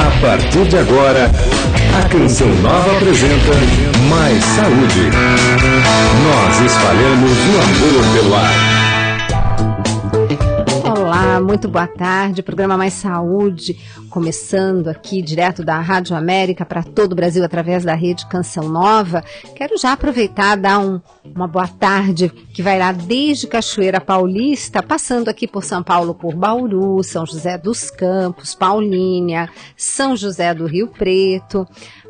A partir de agora, a Canção Nova apresenta Mais Saúde. Nós espalhamos o amor pelo ar. Olá, muito boa tarde, programa Mais Saúde, começando aqui direto da Rádio América para todo o Brasil através da rede Canção Nova. Quero já aproveitar e dar uma boa tarde, que vai lá desde Cachoeira Paulista, passando aqui por São Paulo, por Bauru, São José dos Campos, Paulínia, São José do Rio Preto,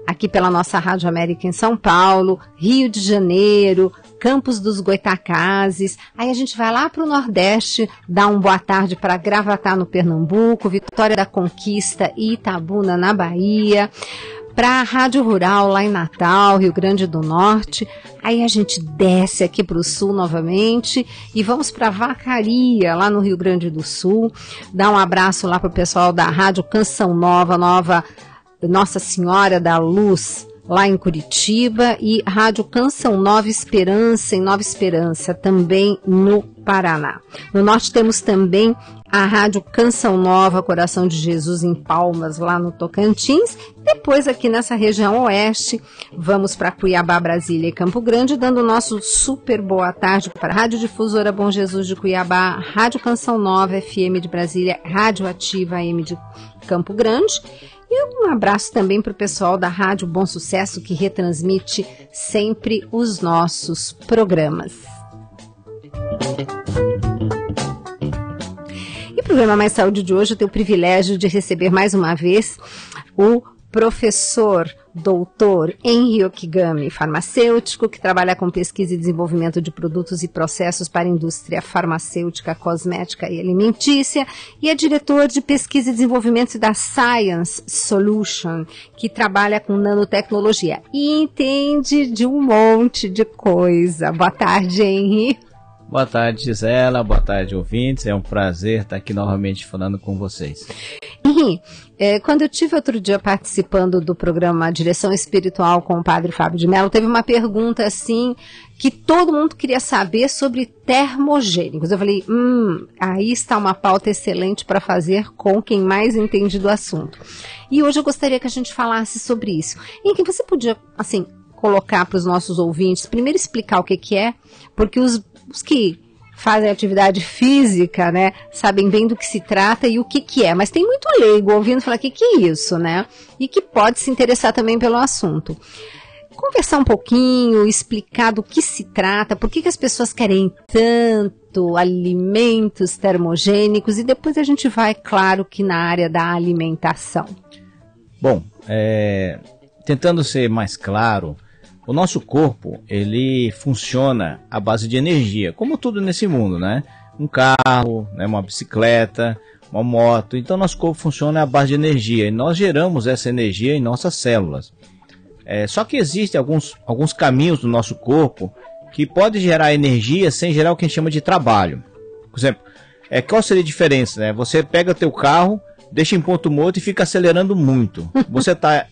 aqui pela nossa Rádio América em São Paulo, Rio de Janeiro, Campos dos Goitacazes. Aí a gente vai lá para o Nordeste, dá uma boa tarde para Gravatá, no Pernambuco, Vitória da Conquista e Itabuna, na Bahia, para a Rádio Rural lá em Natal, Rio Grande do Norte. Aí a gente desce aqui para o Sul novamente e vamos para Vacaria, lá no Rio Grande do Sul. Dá um abraço lá para o pessoal da Rádio Canção Nova, Nossa Senhora da Luz, lá em Curitiba, e Rádio Canção Nova Esperança, em Nova Esperança, também no Paraná. No norte temos também a Rádio Canção Nova, Coração de Jesus, em Palmas, lá no Tocantins. Depois, aqui nessa região oeste, vamos para Cuiabá, Brasília e Campo Grande, dando nosso super boa tarde para a Rádio Difusora Bom Jesus de Cuiabá, Rádio Canção Nova, FM de Brasília, Rádio Ativa, AM de Campo Grande. E um abraço também para o pessoal da Rádio Bom Sucesso, que retransmite sempre os nossos programas. E o programa Mais Saúde de hoje eu tenho o privilégio de receber mais uma vez o professor doutor Henri Okigami, farmacêutico, que trabalha com pesquisa e desenvolvimento de produtos e processos para a indústria farmacêutica, cosmética e alimentícia, e é diretor de pesquisa e desenvolvimento da Science Solution, que trabalha com nanotecnologia e entende de um monte de coisa. Boa tarde, Henri. Boa tarde, Gisela. Boa tarde, ouvintes. É um prazer estar aqui novamente falando com vocês. Henri, quando eu estive outro dia participando do programa Direção Espiritual com o padre Fábio de Mello, teve uma pergunta assim que todo mundo queria saber sobre termogênicos. Eu falei, aí está uma pauta excelente para fazer com quem mais entende do assunto. E hoje eu gostaria que a gente falasse sobre isso. Em que você podia, assim, colocar para os nossos ouvintes, primeiro explicar o que é, porque os que fazem atividade física, né, sabem bem do que se trata e o que é, mas tem muito leigo ouvindo falar que é isso, né, e que pode se interessar também pelo assunto. Conversar um pouquinho, explicar do que se trata, por que as pessoas querem tanto alimentos termogênicos, e depois a gente vai, claro, que na área da alimentação. Bom, tentando ser mais claro, o nosso corpo, ele funciona à base de energia, como tudo nesse mundo, né? Um carro, né? Uma bicicleta, uma moto. Então, nosso corpo funciona à base de energia e nós geramos essa energia em nossas células. Só que existem alguns caminhos do nosso corpo que podem gerar energia sem gerar o que a gente chama de trabalho. Por exemplo, qual seria a diferença, né? Você pega teu carro, deixa em ponto morto e fica acelerando muito. Você está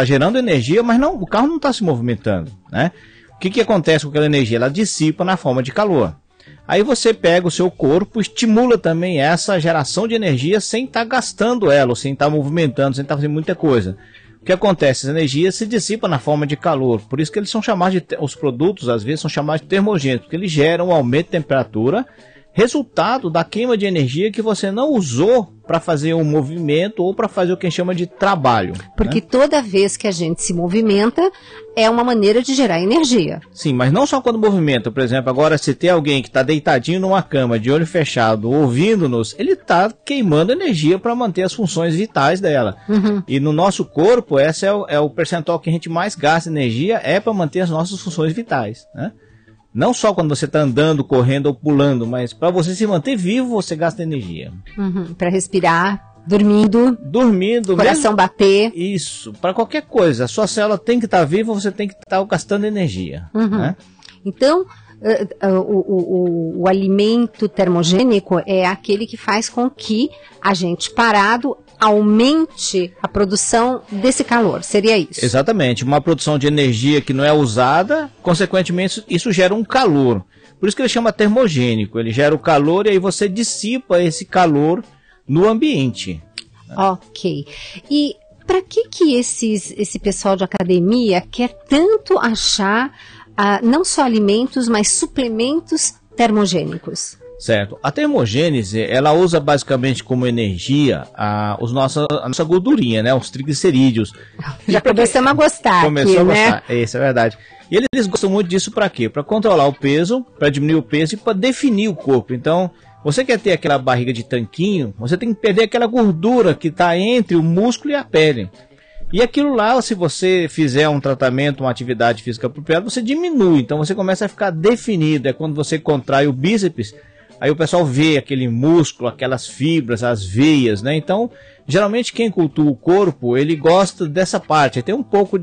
gerando energia, mas o carro não está se movimentando, né? O que acontece com aquela energia? Ela dissipa na forma de calor. Aí você pega o seu corpo, estimula também essa geração de energia sem estar gastando ela, ou sem estar movimentando, sem estar fazendo muita coisa. O que acontece? Essa energia se dissipa na forma de calor. Por isso que eles são chamados os produtos às vezes são chamados de termogênicos, porque eles geram um aumento de temperatura, resultado da queima de energia que você não usou para fazer um movimento ou para fazer o que a gente chama de trabalho. Porque toda vez que a gente se movimenta, é uma maneira de gerar energia. Sim, mas não só quando movimenta. Por exemplo, agora se tem alguém que está deitadinho numa cama, de olho fechado, ouvindo-nos, ele está queimando energia para manter as funções vitais dela. Uhum. E no nosso corpo, esse é o percentual que a gente mais gasta energia, para manter as nossas funções vitais, né? Não só quando você está andando, correndo ou pulando, mas para você se manter vivo, você gasta energia. Uhum, para respirar, dormindo, coração bater. Isso, para qualquer coisa. A sua célula tem que estar viva, você tem que estar gastando energia. Uhum. Né? Então, o alimento termogênico é aquele que faz com que a gente parado aumente a produção desse calor, seria isso? Exatamente, uma produção de energia que não é usada, consequentemente isso gera um calor. Por isso que ele chama termogênico, ele gera o calor e aí você dissipa esse calor no ambiente. Ok. E para que esse pessoal de academia quer tanto achar não só alimentos, mas suplementos termogênicos? Certo. A termogênese, ela usa basicamente como energia a nossa gordurinha, né? Os triglicerídeos. Já começamos a gostar Começou aqui, a né? gostar, isso é verdade. E eles gostam muito disso para quê? Para controlar o peso, para diminuir o peso e para definir o corpo. Então, você quer ter aquela barriga de tanquinho, você tem que perder aquela gordura que está entre o músculo e a pele. E aquilo lá, se você fizer um tratamento, uma atividade física apropriada, você diminui. Então você começa a ficar definido. É quando você contrai o bíceps, aí o pessoal vê aquele músculo, aquelas fibras, as veias, né? Então, geralmente quem cultua o corpo, ele gosta dessa parte. Tem um pouco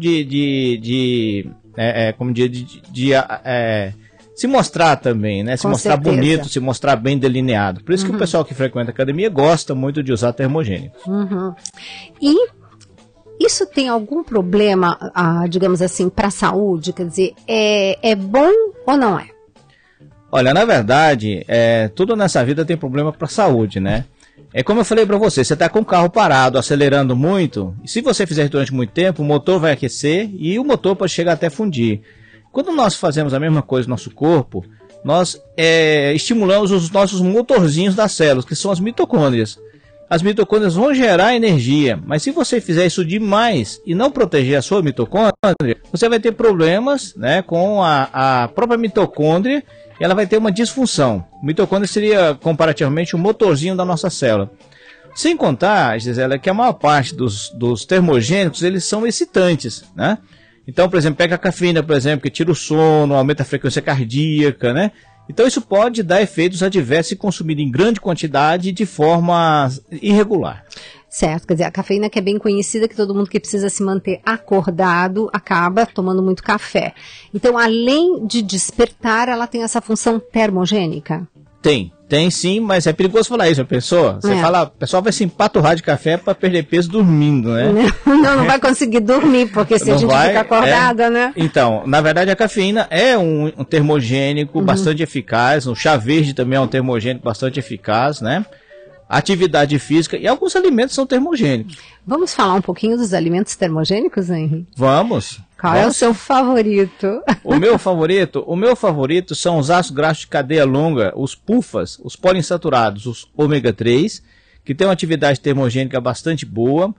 se mostrar também, né? Se Com mostrar certeza. bonito, se mostrar bem delineado. Por isso que o pessoal que frequenta a academia gosta muito de usar termogênicos. E isso tem algum problema, digamos assim, para a saúde? Quer dizer, é bom ou não é? Olha, na verdade, tudo nessa vida tem problema para a saúde, né? É como eu falei para você está com o carro parado, acelerando muito, e se você fizer durante muito tempo, o motor vai aquecer e o motor pode chegar até fundir. Quando nós fazemos a mesma coisa no nosso corpo, nós estimulamos os nossos motorzinhos das células, que são as mitocôndrias. As mitocôndrias vão gerar energia, mas se você fizer isso demais e não proteger a sua mitocôndria, você vai ter problemas, né, com a própria mitocôndria, e ela vai ter uma disfunção. A mitocôndria seria comparativamente o motorzinho da nossa célula. Sem contar, Gisela, que a maior parte dos termogênicos, eles são excitantes, né? Então, por exemplo, pega a cafeína, por exemplo, que tira o sono, aumenta a frequência cardíaca, né? Então isso pode dar efeitos adversos se consumido em grande quantidade de forma irregular. Certo, quer dizer, a cafeína que é bem conhecida, que todo mundo que precisa se manter acordado acaba tomando muito café. Então, além de despertar, ela tem essa função termogênica? Tem sim, mas é perigoso falar isso, a pessoa. Você fala, o pessoal vai se empaturrar de café para perder peso dormindo, né? Não vai conseguir dormir, porque se a gente fica acordada, né? Então, na verdade, a cafeína é um termogênico bastante eficaz, o chá verde também é um termogênico bastante eficaz, né? Atividade física e alguns alimentos são termogênicos. Vamos falar um pouquinho dos alimentos termogênicos, Henry? Vamos. Qual é o seu favorito? O meu favorito são os ácidos graxos de cadeia longa, os PUFAs, os poliinsaturados, os ômega 3, que tem uma atividade termogênica bastante boa.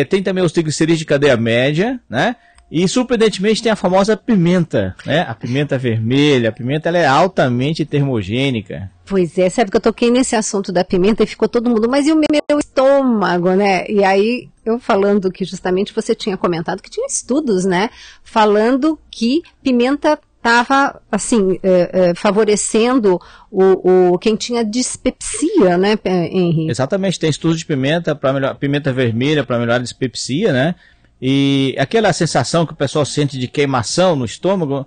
Tem também os triglicerídeos de cadeia média, né? E, surpreendentemente, tem a famosa pimenta, né? A pimenta vermelha. A pimenta ela é altamente termogênica. Pois é, sabe que eu toquei nesse assunto da pimenta e ficou todo mundo, mas e o meu estômago, né? E aí, eu falando que justamente você tinha comentado que tinha estudos, né? Falando que pimenta estava, assim, favorecendo quem tinha dispepsia, né, Henry? Exatamente, tem estudos de pimenta, pimenta vermelha para melhorar a dispepsia, né? E aquela sensação que o pessoal sente de queimação no estômago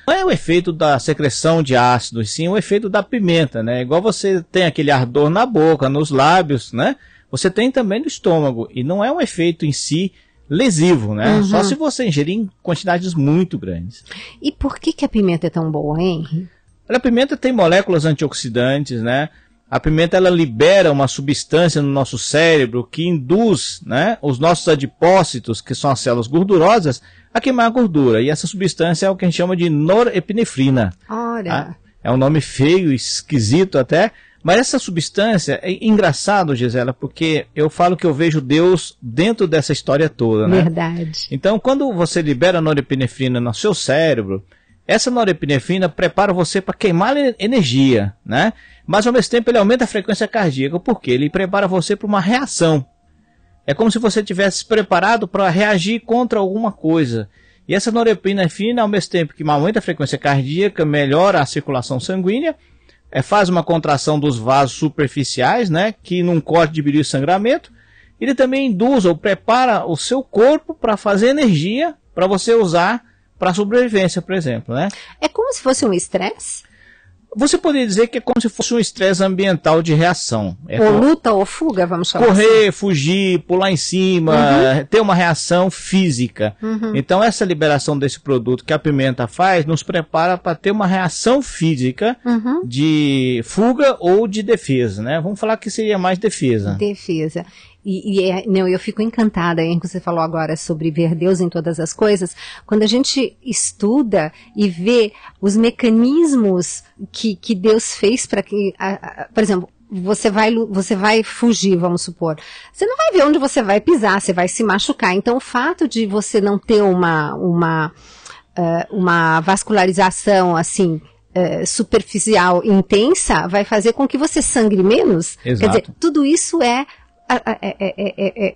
não é o efeito da secreção de ácido, e sim o efeito da pimenta, né? Igual você tem aquele ardor na boca, nos lábios, né? Você tem também no estômago, e não é um efeito em si lesivo, né? Só se você ingerir em quantidades muito grandes. E por que a pimenta é tão boa, Henry? A pimenta tem moléculas antioxidantes, né? A pimenta ela libera uma substância no nosso cérebro que induz, né, os nossos adipócitos, que são as células gordurosas, a queimar a gordura. E essa substância é o que a gente chama de norepinefrina. Olha. É um nome feio, esquisito até, mas essa substância é engraçado, Gisela, porque eu falo que eu vejo Deus dentro dessa história toda, né? Verdade. Então, quando você libera a norepinefrina no seu cérebro, essa norepinefrina prepara você para queimar energia, né? Mas ao mesmo tempo ele aumenta a frequência cardíaca, porque ele prepara você para uma reação. É como se você tivesse preparado para reagir contra alguma coisa. E essa norepinefrina, ao mesmo tempo que aumenta a frequência cardíaca, melhora a circulação sanguínea, faz uma contração dos vasos superficiais, né? Que num corte diminui o sangramento. Ele também induz ou prepara o seu corpo para fazer energia para você usar para sobrevivência, por exemplo, né? É como se fosse um estresse? Você poderia dizer que é como se fosse um estresse ambiental de reação. Ou luta ou fuga, vamos chamar correr, assim. Fugir, pular em cima, ter uma reação física. Então essa liberação desse produto que a pimenta faz nos prepara para ter uma reação física de fuga ou de defesa, né? Vamos falar que seria mais defesa. Defesa. Não, eu fico encantada, hein, que você falou agora sobre ver Deus em todas as coisas. Quando a gente estuda e vê os mecanismos que Deus fez para que, por exemplo, você vai fugir, vamos supor. Você não vai ver onde você vai pisar, você vai se machucar. Então, o fato de você não ter uma vascularização assim superficial intensa vai fazer com que você sangre menos. Exato. Quer dizer, tudo isso é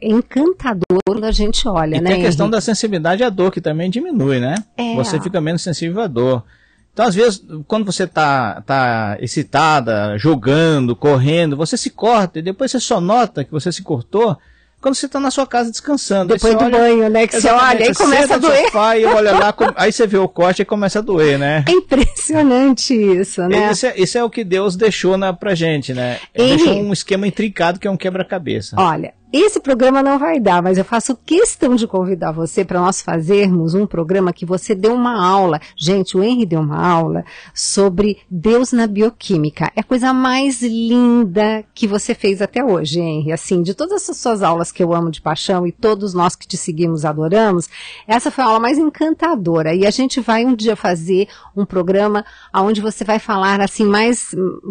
encantador quando a gente olha, e né? Tem a questão da sensibilidade à dor, que também diminui, né? Você fica menos sensível à dor. Então, às vezes, quando você tá excitada, jogando, correndo, você se corta e depois você só nota que você se cortou quando você está na sua casa descansando. Depois do banho, né? Que você olha e começa a doer. Sofá, e olha lá, aí você vê o corte e começa a doer, né? É impressionante isso, né? Isso é o que Deus deixou pra gente, né? Ele deixou um esquema intrincado que é um quebra-cabeça. Olha, esse programa não vai dar, mas eu faço questão de convidar você para nós fazermos um programa que você deu uma aula. Gente, o Henry deu uma aula sobre Deus na bioquímica. É a coisa mais linda que você fez até hoje, Henry. Assim, de todas essas suas aulas que eu amo de paixão e todos nós que te seguimos adoramos, essa foi a aula mais encantadora. E a gente vai um dia fazer um programa onde você vai falar assim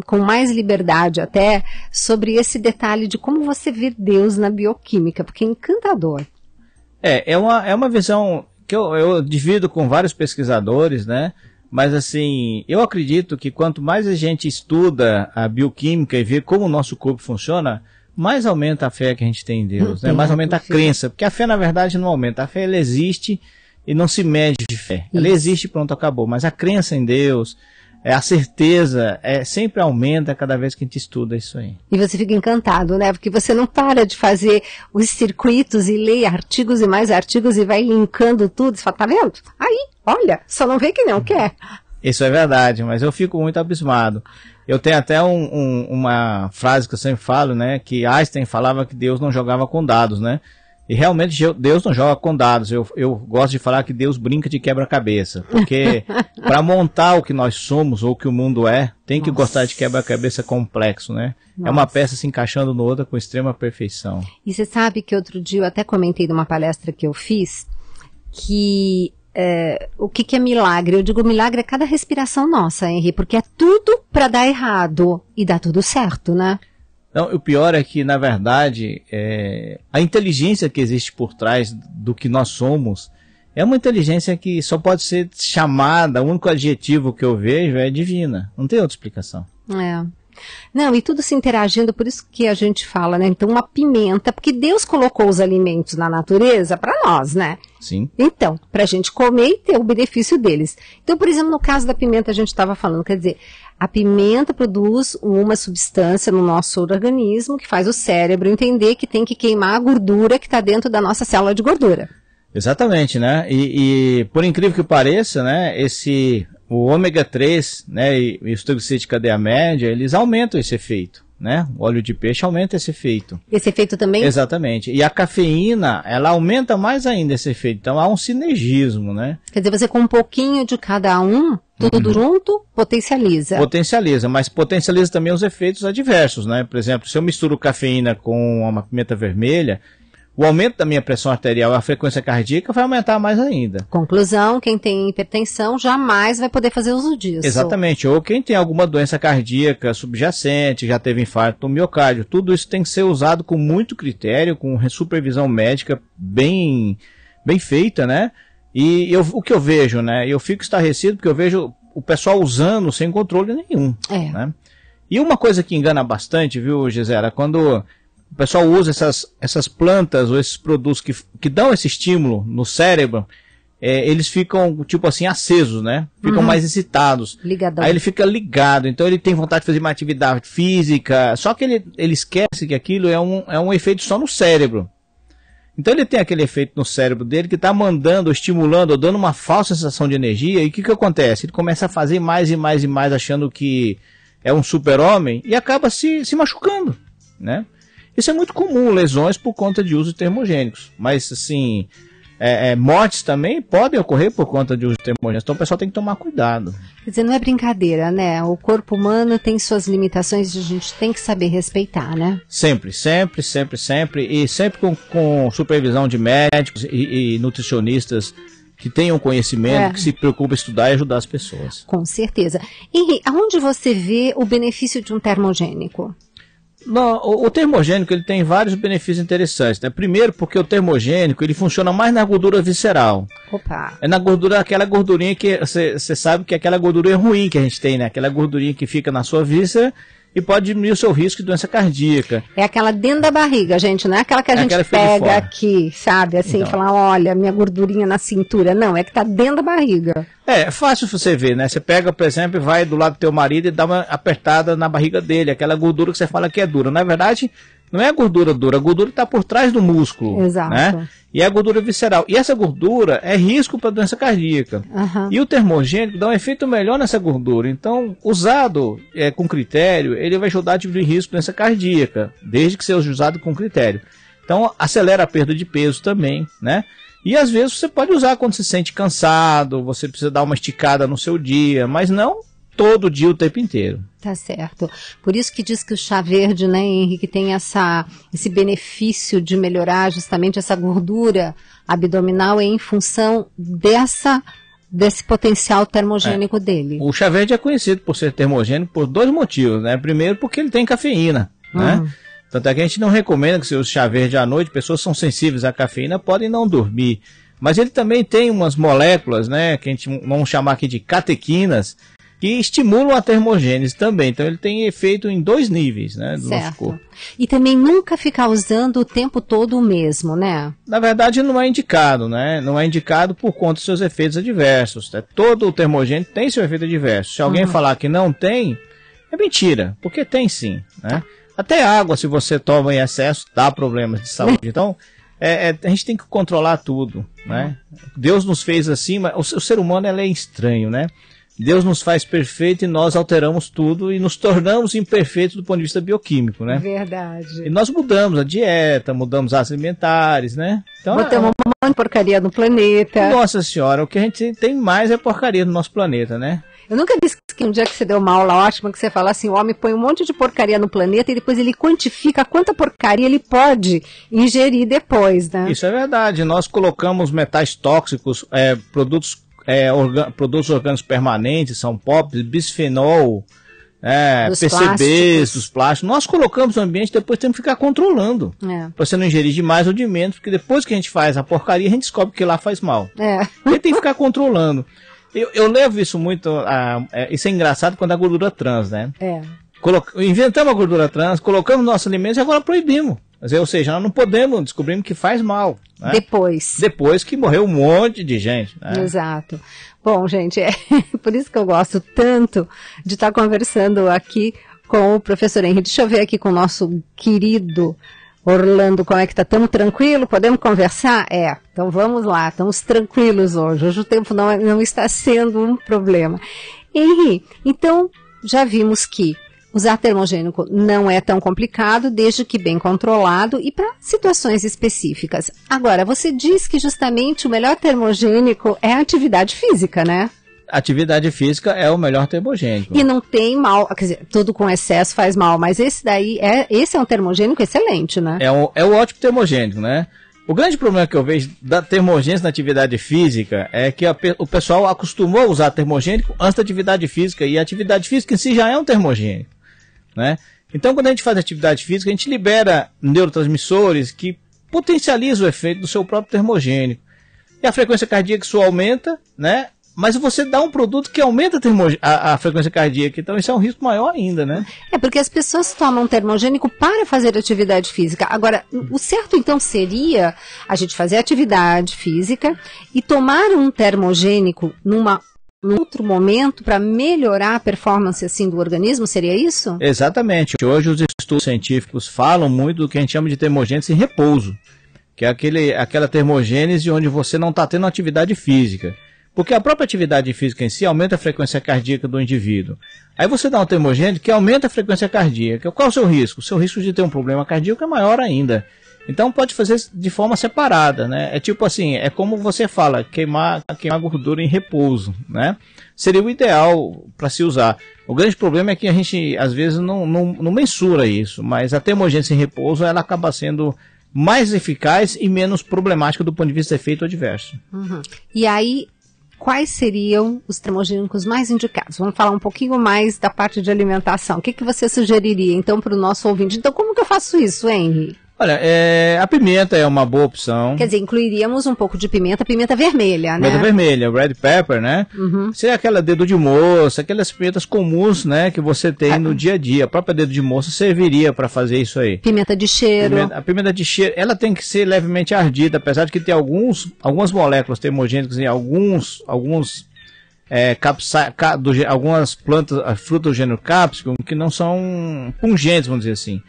com mais liberdade até sobre esse detalhe de como você vê Deus na bioquímica, porque é encantador. É uma visão que eu divido com vários pesquisadores, né? Mas assim, eu acredito que quanto mais a gente estuda a bioquímica e vê como o nosso corpo funciona, mais aumenta a fé que a gente tem em Deus, né? Mais aumenta a crença, porque a fé na verdade não aumenta, a fé ela existe e não se mede de fé. Ela existe e pronto, acabou, mas a crença em Deus, a certeza sempre aumenta cada vez que a gente estuda isso aí. E você fica encantado, né? Porque você não para de fazer os circuitos e lê artigos e mais artigos e vai linkando tudo. Você fala, tá vendo? Aí, olha, só não vê que não quer. Isso é verdade, mas eu fico muito abismado. Eu tenho até uma frase que eu sempre falo, né? Que Einstein falava que Deus não jogava com dados, né? E realmente Deus não joga com dados. Eu gosto de falar que Deus brinca de quebra-cabeça. Porque para montar o que nós somos ou o que o mundo tem que gostar de quebra-cabeça complexo, né? É uma peça se encaixando no outra com extrema perfeição. E você sabe que outro dia eu até comentei numa palestra que eu fiz que o que é milagre? Eu digo milagre é cada respiração nossa, Henry, porque é tudo para dar errado e dá tudo certo, né? Então, o pior é que, na verdade, a inteligência que existe por trás do que nós somos é uma inteligência que só pode ser chamada, o único adjetivo que eu vejo é divina. Não tem outra explicação. Não, e tudo se interagindo, por isso que a gente fala, né? Então, uma pimenta, porque Deus colocou os alimentos na natureza para nós, né? Sim. Então, para a gente comer e ter o benefício deles. Então, por exemplo, no caso da pimenta, a gente estava falando, quer dizer, a pimenta produz uma substância no nosso organismo que faz o cérebro entender que tem que queimar a gordura que está dentro da nossa célula de gordura. Exatamente, né? E por incrível que pareça, né? O ômega 3, né, e os triglicéridos de cadeia média, eles aumentam esse efeito, né? O óleo de peixe aumenta esse efeito. Esse efeito também? Exatamente. E a cafeína, ela aumenta mais ainda esse efeito. Então há um sinergismo, né? Quer dizer, você com um pouquinho de cada tudo junto, potencializa. Potencializa, mas potencializa também os efeitos adversos, né? Por exemplo, se eu misturo cafeína com uma pimenta vermelha, o aumento da minha pressão arterial e a frequência cardíaca vai aumentar mais ainda. Conclusão, quem tem hipertensão jamais vai poder fazer uso disso. Exatamente, ou quem tem alguma doença cardíaca subjacente, já teve infarto do miocárdio, tudo isso tem que ser usado com muito critério, com supervisão médica bem feita, né? E o que eu vejo, né? Eu fico estarrecido porque eu vejo o pessoal usando sem controle nenhum. Né? E uma coisa que engana bastante, viu, Gisela, quando o pessoal usa essas plantas ou esses produtos que dão esse estímulo no cérebro, eles ficam, tipo assim, acesos, né? Ficam mais excitados. Ligadão. Aí ele fica ligado, então ele tem vontade de fazer uma atividade física, só que ele esquece que aquilo é um efeito só no cérebro. Então ele tem aquele efeito no cérebro dele que está mandando, estimulando, dando uma falsa sensação de energia, e o que acontece? Ele começa a fazer mais e mais e mais, achando que é um super-homem, e acaba se machucando, né? Isso é muito comum, lesões por conta de uso de termogênicos. Mas, assim, mortes também podem ocorrer por conta de uso de termogênicos. Então o pessoal tem que tomar cuidado. Quer dizer, não é brincadeira, né? O corpo humano tem suas limitações e a gente tem que saber respeitar, né? Sempre. E sempre com supervisão de médicos e nutricionistas que tenham conhecimento, que se preocupem em estudar e ajudar as pessoas. Com certeza. Henri, aonde você vê o benefício de um termogênico? O termogênico ele tem vários benefícios interessantes, né? Primeiro, porque o termogênico ele funciona mais na gordura visceral. Opa. É na gordura, aquela gordurinha que você sabe que aquela gordura é ruim que a gente tem, né? Aquela gordurinha que fica na sua víscera e pode diminuir o seu risco de doença cardíaca. É aquela dentro da barriga, gente, não é aquela que a gente pega aqui, sabe? Assim, então, falar, olha, minha gordurinha na cintura. Não, é que tá dentro da barriga. É fácil você ver, né? Você pega, por exemplo, e vai do lado do teu marido e dá uma apertada na barriga dele, aquela gordura que você fala que é dura. Na verdade, não é a gordura dura, a gordura está por trás do músculo. Exato. Né? E é a gordura visceral. E essa gordura é risco para doença cardíaca. Uhum. E o termogênico dá um efeito melhor nessa gordura. Então, usado com critério, ele vai ajudar a diminuir risco de doença cardíaca, desde que seja usado com critério. Então, acelera a perda de peso também, né? E às vezes você pode usar quando se sente cansado, você precisa dar uma esticada no seu dia, mas não todo dia o tempo inteiro. Tá certo. Por isso que diz que o chá verde, né, Henrique, tem esse benefício de melhorar justamente essa gordura abdominal em função desse potencial termogênico dele. O chá verde é conhecido por ser termogênico por dois motivos, né? Primeiro porque ele tem cafeína, né? Tanto é que a gente não recomenda que você use chá verde à noite, pessoas que são sensíveis à cafeína podem não dormir. Mas ele também tem umas moléculas, né, que a gente vamos chamar aqui de catequinas, que estimulam a termogênese também. Então ele tem efeito em 2 níveis, né, do nosso corpo. E também nunca ficar usando o tempo todo o mesmo, né? Na verdade não é indicado, né? Não é indicado por conta dos seus efeitos adversos. Né? Todo o termogênico tem seu efeito adverso. Se alguém falar que não tem, é mentira, porque tem sim, né? Até água, se você toma em excesso, dá problemas de saúde. Então, a gente tem que controlar tudo, né? Deus nos fez assim, mas o ser humano é estranho, né? Deus nos faz perfeito e nós alteramos tudo e nos tornamos imperfeitos do ponto de vista bioquímico, né? Verdade. E nós mudamos a dieta, mudamos as alimentares, né? Então, botamos um monte de porcaria no planeta. Nossa senhora, o que a gente tem mais é porcaria no nosso planeta, né? Eu nunca vi que um dia que você deu uma aula ótima, que você fala assim, o homem põe um monte de porcaria no planeta e depois ele quantifica quanta porcaria ele pode ingerir depois, né? Isso é verdade. Nós colocamos metais tóxicos, produtos orgânicos permanentes, são POPs, bisfenol, PCBs, dos plásticos. Nós colocamos no ambiente, depois temos que ficar controlando. Para você não ingerir de mais ou de menos, porque depois que a gente faz a porcaria, a gente descobre que lá faz mal. Ele tem que ficar controlando. Eu levo isso muito, isso é engraçado quando a gordura trans, né? Inventamos a gordura trans, colocamos nos nossos alimentos e agora proibimos. Ou seja, nós não podemos, descobrimos que faz mal. Né? Depois que morreu um monte de gente. Né? Exato. Bom, gente, por isso que eu gosto tanto de estar conversando aqui com o professor Henri. Deixa eu ver aqui com o nosso querido Orlando, como é que tá? Estamos tranquilos? Podemos conversar? Então vamos lá, estamos tranquilos hoje. Hoje o tempo não está sendo um problema. Henri, então já vimos que usar termogênico não é tão complicado, desde que bem controlado e para situações específicas. Agora, você diz que justamente o melhor termogênico é a atividade física, né? Atividade física é o melhor termogênico. E não tem mal, quer dizer, tudo com excesso faz mal, mas esse é um termogênico excelente, né? É um ótimo termogênico, né? O grande problema que eu vejo da termogênese na atividade física é que o pessoal acostumou a usar termogênico antes da atividade física, e a atividade física em si já é um termogênico, né? Então, quando a gente faz atividade física, a gente libera neurotransmissores que potencializam o efeito do seu próprio termogênico. E a frequência cardíaca sua aumenta, né? Mas você dá um produto que aumenta a frequência cardíaca, então isso é um risco maior ainda, né? Porque as pessoas tomam termogênico para fazer atividade física. Agora, o certo então seria a gente fazer atividade física e tomar um termogênico num outro momento para melhorar a performance assim do organismo, seria isso? Exatamente. Hoje os estudos científicos falam muito do que a gente chama de termogênese em repouso, que é aquela termogênese onde você não está tendo atividade física. Porque a própria atividade física em si aumenta a frequência cardíaca do indivíduo. Aí você dá um termogênico que aumenta a frequência cardíaca. Qual é o seu risco? O seu risco de ter um problema cardíaco é maior ainda. Então pode fazer de forma separada, né? É tipo assim, é como você fala, queimar gordura em repouso, né? Seria o ideal para se usar. O grande problema é que a gente às vezes não mensura isso, mas a termogênese em repouso ela acaba sendo mais eficaz e menos problemática do ponto de vista de efeito adverso. Uhum. E aí, quais seriam os termogênicos mais indicados? Vamos falar um pouquinho mais da parte de alimentação. O que você sugeriria, então, para o nosso ouvinte? Então, como que eu faço isso, Henry? Olha, a pimenta é uma boa opção. Quer dizer, incluiríamos um pouco de pimenta vermelha, né? Pimenta vermelha, red pepper, né? Uhum. Seria aquela dedo de moça, aquelas pimentas comuns, né, que você tem no dia a dia. A própria dedo de moça serviria para fazer isso aí. Pimenta de cheiro. A pimenta de cheiro, ela tem que ser levemente ardida, apesar de que tem algumas moléculas termogênicas em algumas plantas, frutas do gênero Capsicum, que não são pungentes, vamos dizer assim.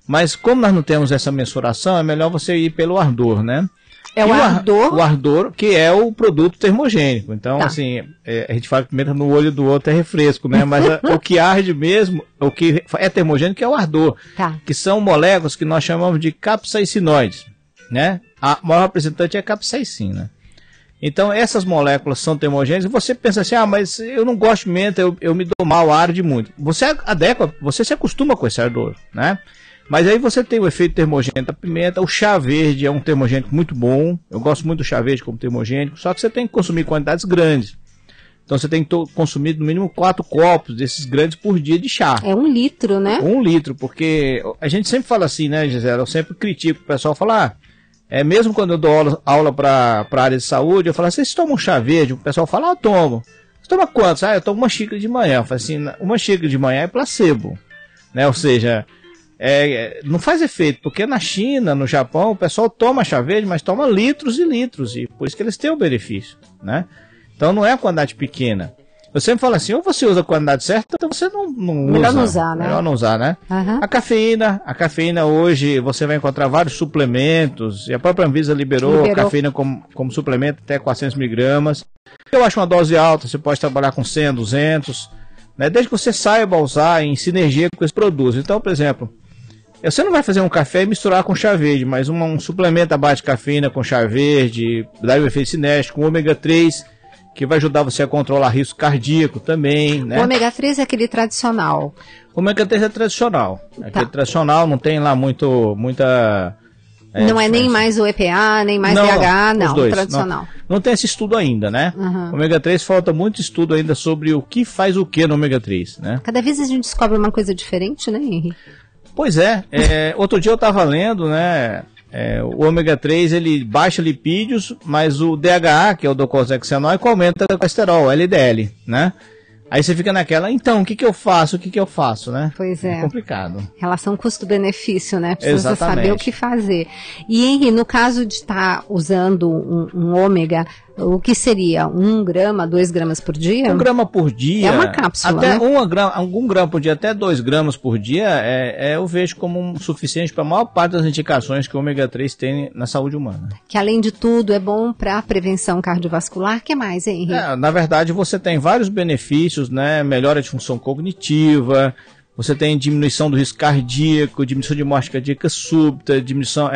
Mas como nós não temos essa mensuração, é melhor você ir pelo ardor, né? É o ardor? O ardor, que é o produto termogênico. Então, tá. assim, a gente fala que pimenta no olho do outro é refresco, né? Mas o que arde mesmo, o que é termogênico é o ardor. Tá. Que são moléculas que nós chamamos de capsaicinoides, né? A maior representante é a capsaicina. Então, essas moléculas são termogênicas. E você pensa assim, mas eu não gosto de pimenta, eu me dou mal, arde muito. Você se acostuma com esse ardor, né? Mas aí você tem o efeito termogênico da pimenta. O chá verde é um termogênico muito bom. Eu gosto muito do chá verde como termogênico. Só que você tem que consumir quantidades grandes. Então você tem que consumir no mínimo 4 copos desses grandes por dia de chá. É 1 litro, né? 1 litro, porque a gente sempre fala assim, né, Gisela? Eu sempre critico o pessoal falar. Mesmo quando eu dou aula para a área de saúde, eu falo assim, vocês tomam chá verde? O pessoal fala, eu tomo. Você toma quantos? Eu tomo 1 xícara de manhã. Eu falo assim, 1 xícara de manhã é placebo, né? Ou seja... não faz efeito, porque na China, no Japão, o pessoal toma chá verde, mas toma litros e litros, e por isso que eles têm o benefício, né? Então não é a quantidade pequena. Eu sempre falo assim, ou você usa a quantidade certa, então você não melhor usa. Não usar, né? Melhor não usar, né? Uhum. A cafeína hoje você vai encontrar vários suplementos, e a própria Anvisa liberou a cafeína como suplemento até 400 miligramas. Eu acho uma dose alta, você pode trabalhar com 100, 200, né? Desde que você saiba usar em sinergia com esse produto. Então, por exemplo, você não vai fazer um café e misturar com chá verde, mas um suplemento à base de cafeína com chá verde, dá o efeito cinético, com ômega 3, que vai ajudar você a controlar risco cardíaco também, né? O ômega 3 é aquele tradicional. O ômega 3 é tradicional. Aquele tradicional, não tem lá muita... não é nem mais o EPA, nem mais DHA, não, os dois, tradicional. Não tem esse estudo ainda, né? Uhum. O ômega 3 falta muito estudo ainda sobre o que faz o que no ômega 3, né? Cada vez a gente descobre uma coisa diferente, né, Henry? Pois outro dia eu estava lendo, né, o ômega 3 ele baixa lipídios, mas o DHA, que é o docosahexaenoico, aumenta o colesterol, LDL, né? Aí você fica naquela, então, o que eu faço, né? Pois é. É complicado. Relação custo-benefício, né? Precisa Exatamente. saber o que fazer. E, Henry, no caso de estar usando um ômega, o que seria? 1 grama, 2 gramas por dia? 1 grama por dia. É uma cápsula, até né? 1 grama por dia, até 2 gramas por dia, eu vejo como suficiente para a maior parte das indicações que o ômega 3 tem na saúde humana. Que, além de tudo, é bom para a prevenção cardiovascular. O que mais, Henry? Na verdade, você tem vários benefícios, né? Melhora de função cognitiva, você tem diminuição do risco cardíaco, diminuição de morte cardíaca súbita,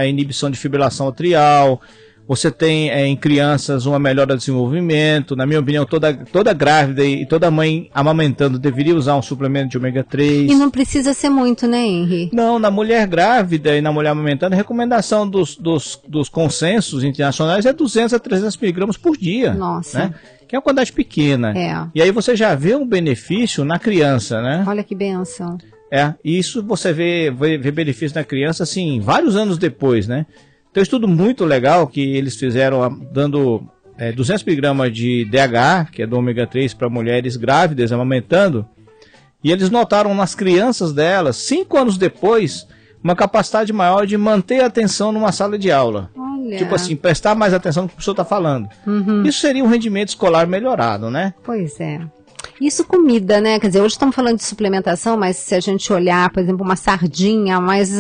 inibição de fibrilação atrial. Você tem em crianças uma melhora do desenvolvimento. Na minha opinião, toda grávida e toda mãe amamentando deveria usar um suplemento de ômega 3. E não precisa ser muito, né, Henry? Não, na mulher grávida e na mulher amamentando, a recomendação dos consensos internacionais é 200 a 300 miligramas por dia. Nossa. Né? Que é uma quantidade pequena. E aí você já vê um benefício na criança, né? Olha que benção. Isso você vê benefício na criança, assim, vários anos depois, né? Tem um estudo muito legal que eles fizeram dando 200 miligramas de DHA, que é do ômega 3 para mulheres grávidas amamentando, e eles notaram nas crianças delas, 5 anos depois, uma capacidade maior de manter a atenção numa sala de aula. Olha. Tipo assim, prestar mais atenção no que o professor está falando. Uhum. Isso seria um rendimento escolar melhorado, né? Pois é. Isso comida, né? Quer dizer, hoje estamos falando de suplementação, mas se a gente olhar, por exemplo, uma sardinha mais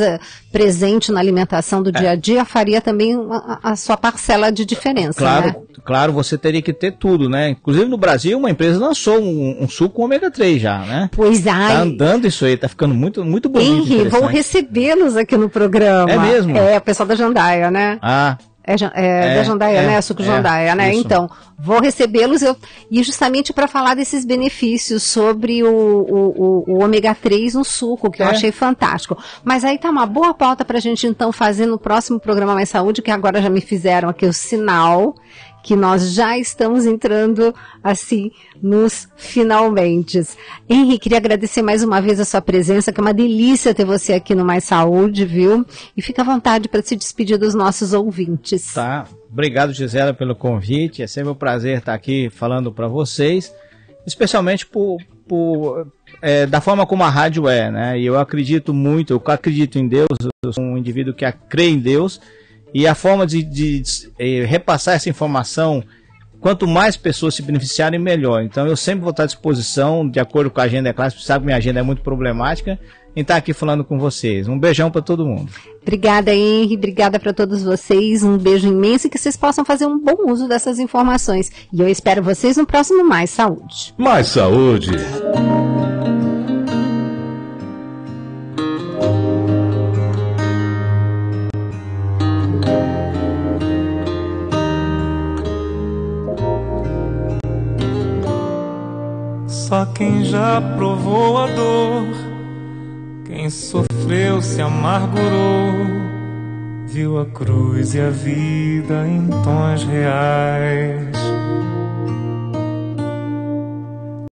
presente na alimentação do dia a dia, faria também a sua parcela de diferença, claro, né? Claro, você teria que ter tudo, né? Inclusive no Brasil, uma empresa lançou um suco ômega 3 já, né? Pois é. Tá andando isso aí, tá ficando muito, muito bonito. Henri, vou recebê-los aqui no programa. É mesmo? É, o pessoal da Jandaia, né? Da Jandaia, né? Suco Jandaia, né? Isso. Então, vou recebê-los e justamente para falar desses benefícios sobre o ômega 3 no suco, que eu achei fantástico. Mas aí tá uma boa pauta pra gente então fazer no próximo programa Mais Saúde, que agora já me fizeram aqui o sinal que nós já estamos entrando, assim, nos finalmente. Henri, queria agradecer mais uma vez a sua presença, que é uma delícia ter você aqui no Mais Saúde, viu? E fica à vontade para se despedir dos nossos ouvintes. Tá. Obrigado, Gisela, pelo convite. É sempre um prazer estar aqui falando para vocês, especialmente da forma como a rádio é, né? E eu acredito muito, eu acredito em Deus, eu sou um indivíduo que crê em Deus. E a forma de repassar essa informação, quanto mais pessoas se beneficiarem, melhor. Então eu sempre vou estar à disposição, de acordo com a agenda classe, você sabe que minha agenda é muito problemática, em estar aqui falando com vocês. Um beijão para todo mundo. Obrigada, Henri, obrigada para todos vocês, um beijo imenso e que vocês possam fazer um bom uso dessas informações. E eu espero vocês no próximo Mais Saúde. Mais Saúde. Só quem já provou a dor, quem sofreu se amargurou, viu a cruz e a vida em tons reais.